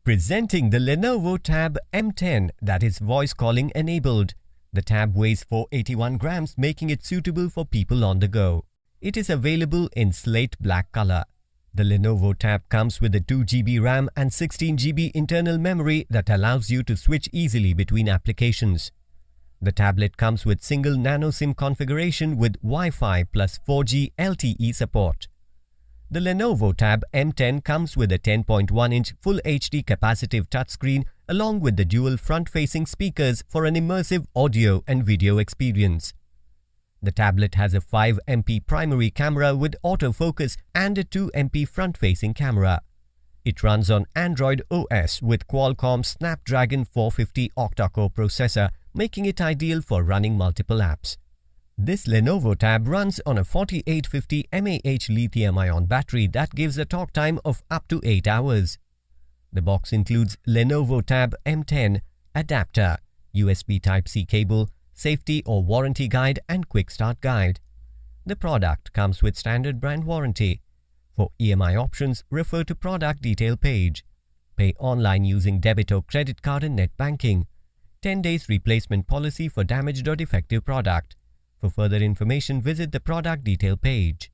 Presenting the Lenovo Tab M10 that is voice calling enabled. The tab weighs 481 grams, making it suitable for people on the go. It is available in slate black color. The Lenovo Tab comes with a 2 GB RAM and 16 GB internal memory that allows you to switch easily between applications. The tablet comes with single nano SIM configuration with Wi-Fi plus 4G LTE support. The Lenovo Tab M10 comes with a 10.1-inch Full HD capacitive touchscreen along with the dual front-facing speakers for an immersive audio and video experience. The tablet has a 5MP primary camera with autofocus and a 2MP front-facing camera. It runs on Android OS with Qualcomm Snapdragon 450 octa-core processor, making it ideal for running multiple apps. This Lenovo Tab runs on a 4850 mAh lithium-ion battery that gives a talk time of up to 8 hours. The box includes Lenovo Tab M10, adapter, USB Type-C cable, safety or warranty guide and quick start guide. The product comes with standard brand warranty. For EMI options, refer to product detail page. Pay online using debit or credit card and net banking. 10 days replacement policy for damaged or defective product. For further information, visit the product detail page.